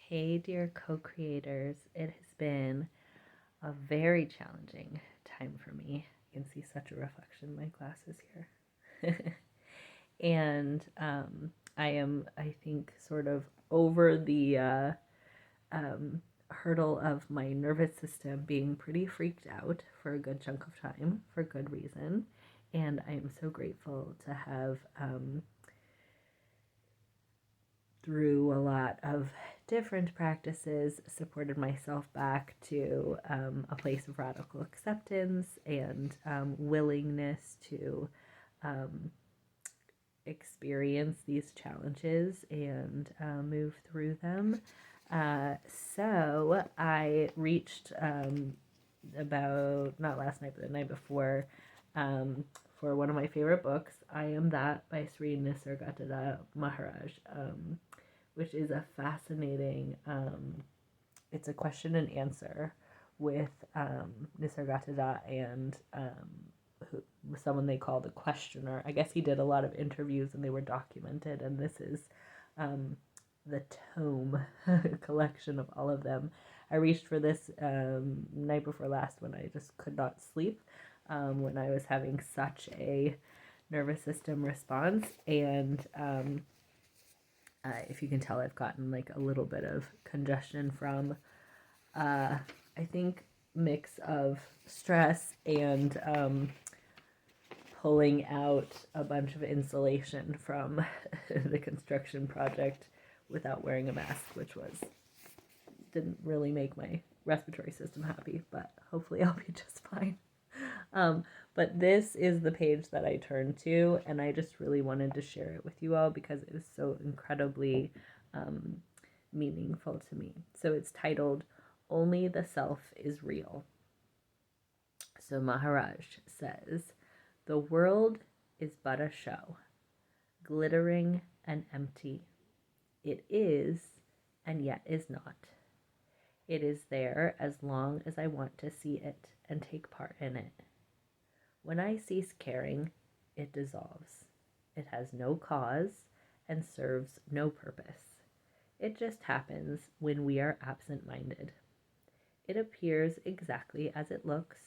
Hey, dear co creators. It has been a very challenging time for me. You can see such a reflection in my glasses here. and I am, I think, sort of over the hurdle of my nervous system being pretty freaked out for a good chunk of time for good reason. And I am so grateful to have through a lot of different practices, supported myself back to a place of radical acceptance and willingness to um, experience these challenges and move through them. So I reached about, not last night, but the night before, um, for one of my favorite books, I Am That by Sri Nisargadatta Maharaj, which is a fascinating, it's a question and answer with Nisargadatta and someone they call the questioner. I guess he did a lot of interviews and they were documented, and this is the tome collection of all of them. I reached for this night before last when I just could not sleep, when I was having such a nervous system response, and if you can tell, I've gotten like a little bit of congestion from, I think, mix of stress and pulling out a bunch of insulation from the construction project without wearing a mask, which didn't really make my respiratory system happy, but hopefully I'll be just fine. But this is the page that I turned to, and I just really wanted to share it with you all because it was so incredibly meaningful to me. So it's titled, Only the Self is Real. So Maharaj says, the world is but a show, glittering and empty. It is, and yet is not. It is there as long as I want to see it and take part in it. When I cease caring, it dissolves. It has no cause and serves no purpose. It just happens when we are absent-minded. It appears exactly as it looks,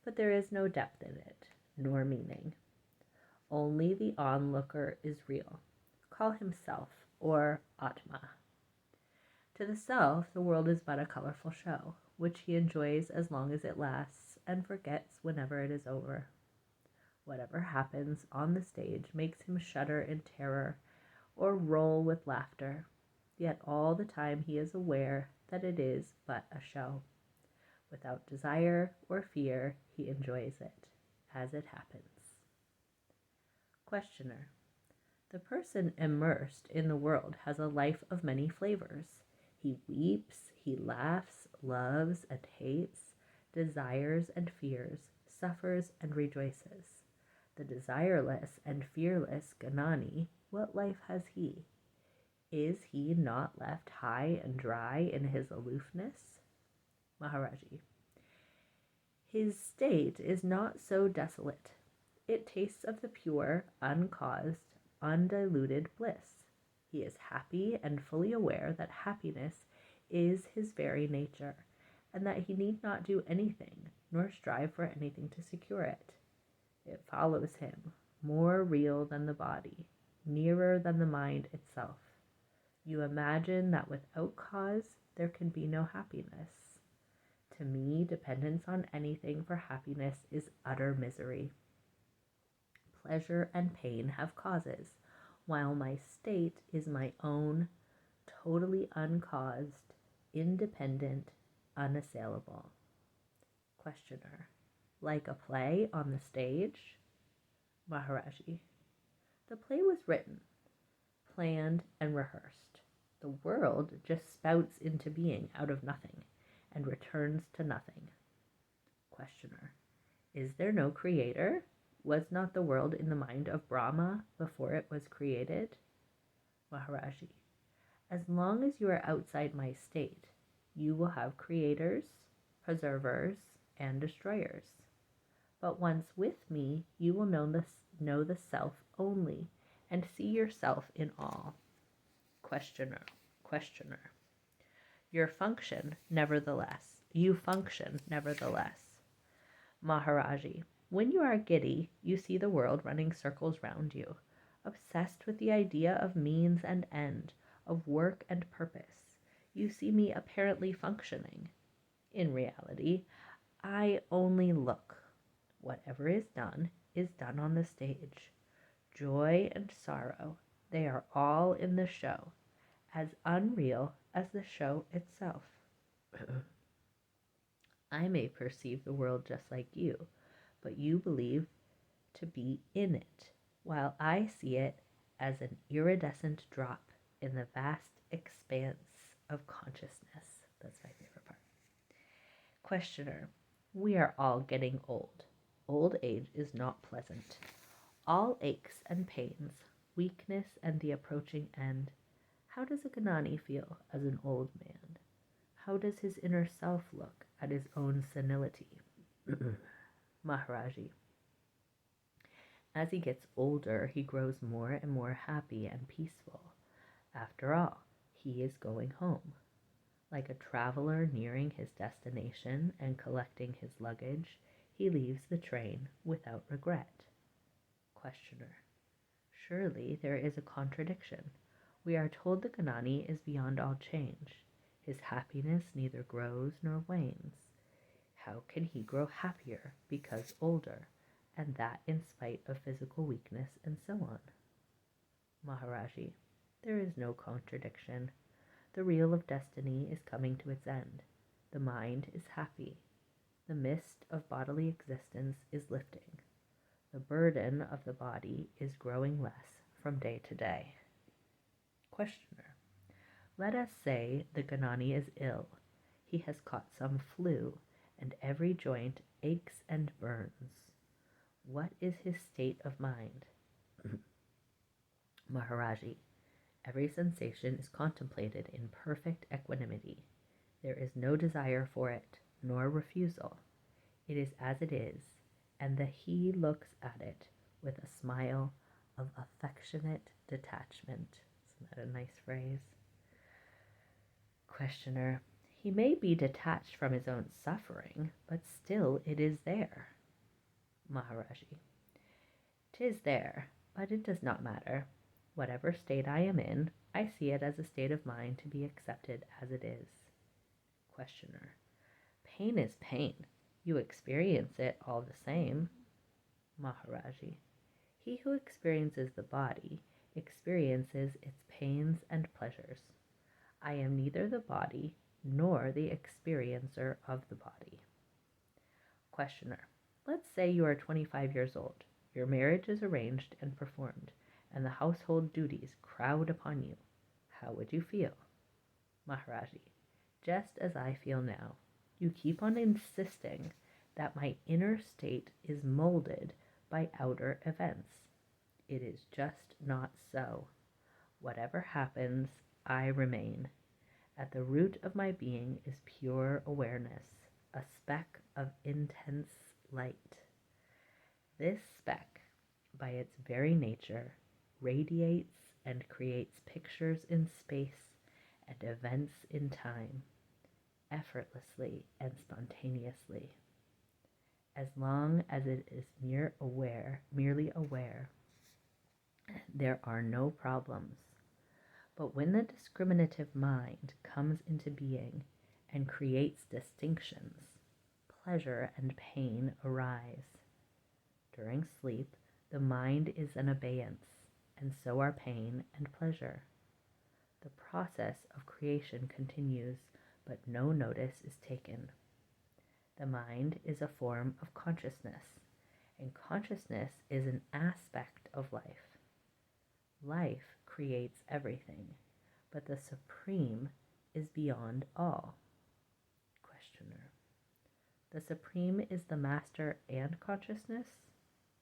but there is no depth in it, nor meaning. Only the onlooker is real. Call him self, or Atma. To the self, the world is but a colorful show, which he enjoys as long as it lasts and forgets whenever it is over. Whatever happens on the stage makes him shudder in terror or roll with laughter, yet all the time he is aware that it is but a show. Without desire or fear, he enjoys it as it happens. Questioner. The person immersed in the world has a life of many flavors. He weeps, he laughs, loves and hates, desires and fears, suffers and rejoices. The desireless and fearless Ganani, what life has he? Is he not left high and dry in his aloofness? Maharaji. His state is not so desolate. It tastes of the pure, uncaused, undiluted bliss. He is happy and fully aware that happiness is his very nature, and that he need not do anything, nor strive for anything to secure it. It follows him, more real than the body, nearer than the mind itself. You imagine that without cause there can be no happiness. To me, dependence on anything for happiness is utter misery. Pleasure and pain have causes, while my state is my own, totally uncaused, independent, unassailable. Questioner. Like a play on the stage? Maharaji. The play was written, planned, and rehearsed. The world just spouts into being out of nothing and returns to nothing. Questioner. Is there no creator? Was not the world in the mind of Brahma before it was created? Maharaji. As long as you are outside my state, you will have creators, preservers, and destroyers. But once with me, you will know the self only, and see yourself in all. Questioner. You function nevertheless. Maharaji, when you are giddy, you see the world running circles round you, obsessed with the idea of means and end, of work and purpose. You see me apparently functioning. In reality, I only look. Whatever is done on the stage. Joy and sorrow, they are all in the show, as unreal as the show itself. I may perceive the world just like you, but you believe to be in it, while I see it as an iridescent drop in the vast expanse of consciousness. That's my favorite part. Questioner, we are all getting old. Old age is not pleasant. All aches and pains, weakness and the approaching end. How does a Gnani feel as an old man? How does his inner self look at his own senility? Maharaji. As he gets older, he grows more and more happy and peaceful. After all, he is going home. Like a traveler nearing his destination and collecting his luggage, he leaves the train without regret. Questioner. Surely there is a contradiction. We are told the Gnani is beyond all change. His happiness neither grows nor wanes. How can he grow happier because older, and that in spite of physical weakness and so on? Maharaji, there is no contradiction. The reel of destiny is coming to its end. The mind is happy. The mist of bodily existence is lifting. The burden of the body is growing less from day to day. Questioner. Let us say the Gnani is ill. He has caught some flu, and every joint aches and burns. What is his state of mind? Maharaji. Every sensation is contemplated in perfect equanimity. There is no desire for it, nor refusal. It is as it is, and he looks at it with a smile of affectionate detachment. Isn't that a nice phrase? Questioner. He may be detached from his own suffering, but still it is there. Maharaji. 'Tis there, but it does not matter. Whatever state I am in, I see it as a state of mind to be accepted as it is. Questioner. Pain is pain. You experience it all the same. Maharaji. He who experiences the body experiences its pains and pleasures. I am neither the body nor the experiencer of the body. Questioner. Let's say you are 25 years old. Your marriage is arranged and performed, and the household duties crowd upon you. How would you feel? Maharaji. Just as I feel now. You keep on insisting that my inner state is molded by outer events. It is just not so. Whatever happens, I remain. At the root of my being is pure awareness, a speck of intense light. This speck, by its very nature, radiates and creates pictures in space and events in time, effortlessly and spontaneously. As long as it is merely aware, there are no problems. But when the discriminative mind comes into being and creates distinctions, pleasure and pain arise. During sleep, the mind is in abeyance, and so are pain and pleasure. The process of creation continues, but no notice is taken. The mind is a form of consciousness, and consciousness is an aspect of life. Life creates everything, but the Supreme is beyond all. Questioner. The Supreme is the Master and consciousness,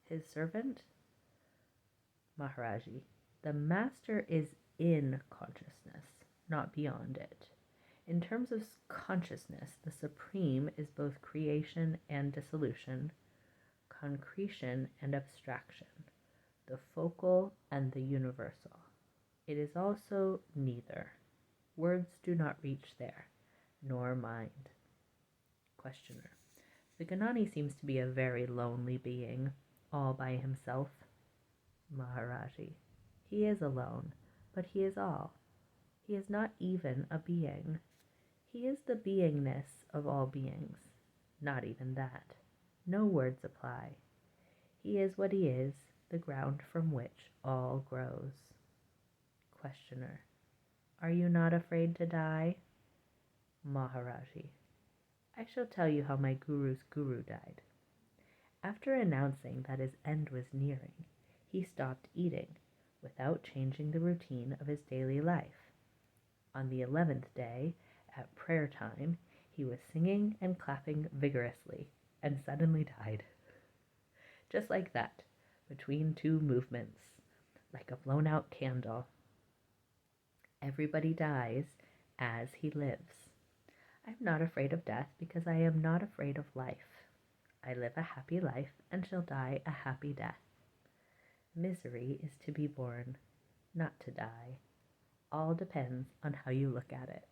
his servant? Maharaji. The Master is in consciousness, not beyond it. In terms of consciousness, the Supreme is both creation and dissolution, concretion and abstraction, the focal and the universal. It is also neither. Words do not reach there. nor mind. Questioner. The Ganani seems to be a very lonely being, all by himself. Maharaji. He is alone, but he is all. He is not even a being. He is the beingness of all beings. Not even that. No words apply. He is what he is, the ground from which all grows. Questioner. Are you not afraid to die? Maharaji. I shall tell you how my guru's guru died. After announcing that his end was nearing, he stopped eating, without changing the routine of his daily life. On the 11th day, at prayer time, he was singing and clapping vigorously, and suddenly died. Just like that, between two movements, like a blown-out candle. Everybody dies as he lives. I am not afraid of death because I am not afraid of life. I live a happy life and shall die a happy death. Misery is to be born, not to die. All depends on how you look at it.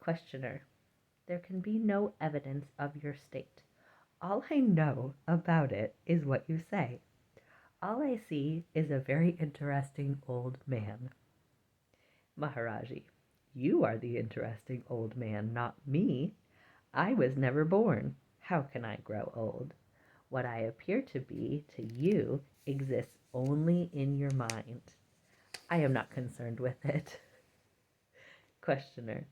Questioner. There can be no evidence of your state. All I know about it is what you say. All I see is a very interesting old man. Maharaji. You are the interesting old man, not me. I was never born. How can I grow old? What I appear to be to you exists only in your mind. I am not concerned with it. Questioner.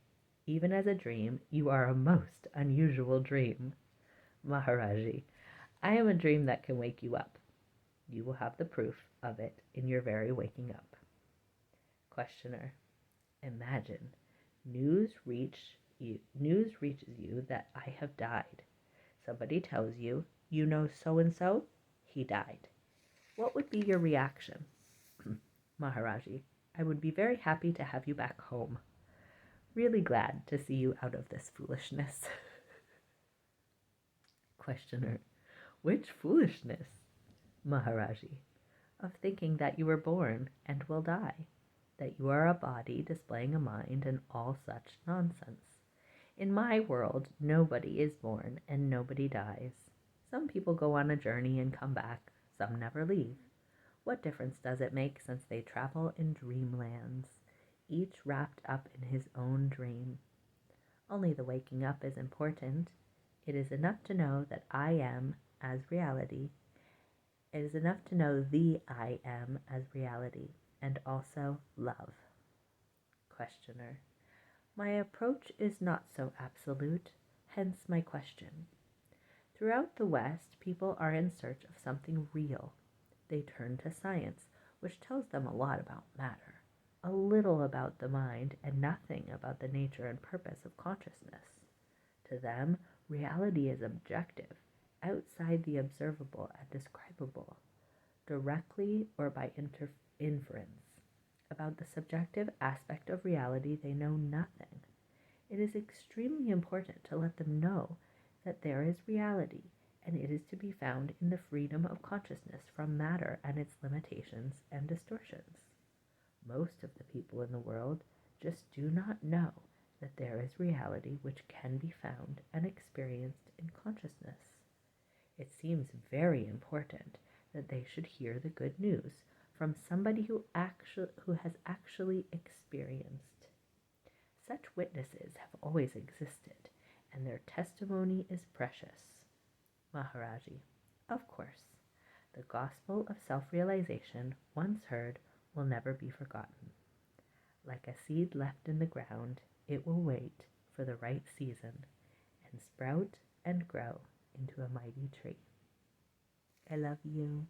Even as a dream, you are a most unusual dream. Maharaji. I am a dream that can wake you up. You will have the proof of it in your very waking up. Questioner. Imagine, news reaches you that I have died. Somebody tells you, you know so-and-so, he died. What would be your reaction? Maharaji. I would be very happy to have you back home. Really glad to see you out of this foolishness. Questioner. Which foolishness? Maharaji. Of thinking that you were born and will die, that you are a body displaying a mind and all such nonsense. In my world, nobody is born and nobody dies. Some people go on a journey and come back, some never leave. What difference does it make since they travel in dreamlands, each wrapped up in his own dream? Only the waking up is important. It is enough to know that I am as reality. It is enough to know the I am as reality, and also love. Questioner. My approach is not so absolute, hence my question. Throughout the West, people are in search of something real. They turn to science, which tells them a lot about matter, a little about the mind, and nothing about the nature and purpose of consciousness. To them, reality is objective, outside the observable and describable, directly or by inference. About the subjective aspect of reality, they know nothing. It is extremely important to let them know that there is reality, and it is to be found in the freedom of consciousness from matter and its limitations and distortions. Most of the people in the world just do not know that there is reality which can be found and experienced in consciousness. It seems very important that they should hear the good news from somebody who has actually experienced. Such witnesses have always existed, and their testimony is precious. Maharaji. Of course. The gospel of self-realization, once heard, will never be forgotten. Like a seed left in the ground, it will wait for the right season and sprout and grow into a mighty tree. I love you.